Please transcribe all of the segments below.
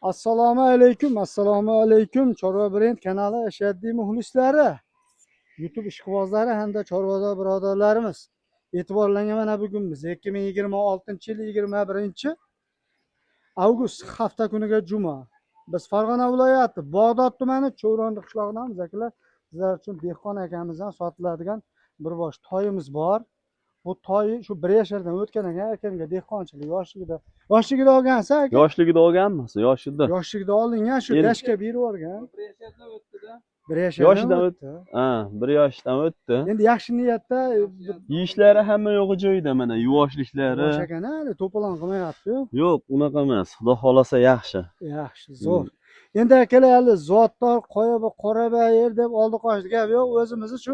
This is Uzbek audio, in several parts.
Assalomu alaykum. Chorva Brend kanali ashaddiy muxlislari, YouTube ishqibozlari hamda chorvador birodarlarimiz. E'tiborlangan mana bugun biz 2026-yil 21 hafta kuniga juma. Biz Farg'ona viloyati Bog'dod tumani Cho'rondi qishlog'idamiz akalar. Sizlar uchun dehqon akamizdan sotiladigan bir bosh toyimiz bor. Bu toy shu 1 yashardan o'tgan ekan akamga dehqonchilik yoshligida olgansiz aka? Yoshligida olganmiz, yoshida. Yoshligida oldingan shu dashga berib yuborgan. 1 yashardan o'tdi-da. 1 yashardan o'tdi. Ha, 1 yoshdan o'tdi. Endi yaxshi niyatda Yeyishlari hamma yo'g'i joyida mana, yuvoshliklari. bosh ekan-a, to'polon qilmayapti-yu. Yo'q, unaqa emas. Xudo xolasa yaxshi. Yaxshi, zo'r. Endi akalar hali zotdor, qorabayir deb oldi qochdi gap yo'q, o'zimizni shu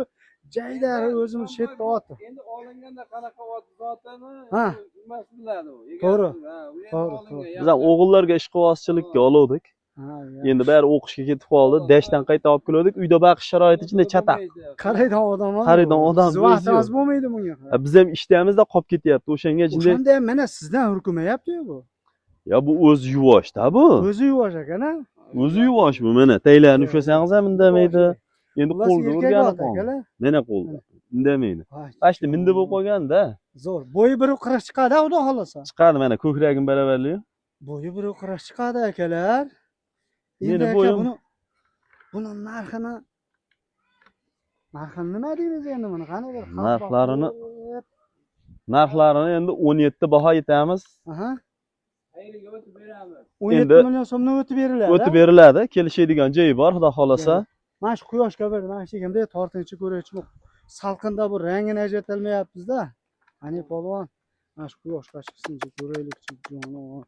jaydari o'zimiz shetda otdi. Endi olinganda qanaqa ot zotini Ha. nima biladi u. To'g'ri. To'g'ri. Biz ham o'g'illarga ishqibozchilikka oluvdik. Endi bari o'qishga ketib qoldi. Dashdan qayta olib keldik. Uyda baqish sharoiti ichida chataq. Qaraydan odam bor. Qaraydan odam vaqtimiz bo'lmaydi bunga. Biz ham ishdamizda qolib ketyapti. O'shanga jinday. O'shanda ham mana sizdan hurkumayapti-yu bu. Ya bu o'zi yuvosh-da bu. O'zi yuvosh ekan-a. O'zi yuvosh bu mana. Taylarni ushlasangiz ham indamaydi. Endi qo'lda urgani qoldi. Mana qo'lda. Indamaydi. Pashli mindi bo'lib qolganda. Zo'r. Bo'yi 1.40 chiqadi, xudo xolasa. Chiqadi mana ko'kragim baravarli. Bo'yi 1.40 chiqadi akalar. Meni Endi bo'yim buni narxini nima deymiz endi buni? Qani bir narxlarini endi 17 baho aytamiz. Aha. Qayerga o'tib beramiz? 17 million so'mdan o'tib beriladi. O'tib beriladi. Kelishadigan joyi bor, xudo xolasa. Mana shu quyoshga bir mana shu ekanday tortinchi ko'raychi. Salqinda bu rangini ajratilmayapmiz-da. Ani polvon. Mana shu quyoshga chiqsinchi ko'raylikchi jonon.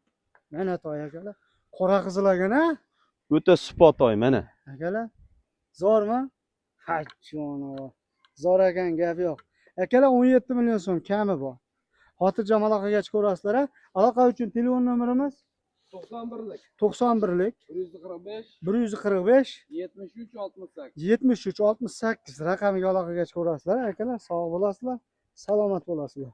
Mana toy akalar. Qora qizil ekan-a? O'ta supotoy mana. Akalar, zo'rmi? Ha, jonon. Zo'r ekan, gap yo'q. Akalar 17 million so'm kami bor. Xotirjam aloqaga chiqaverasizlar. Aloqa uchun telefon nomerimiz 91lik 91lik 145 145 73 68 73 68 raqamiga aloqaga chiqaverasizlar. Akalar, sog' bo'lasizlar, salomat bo'lasizlar.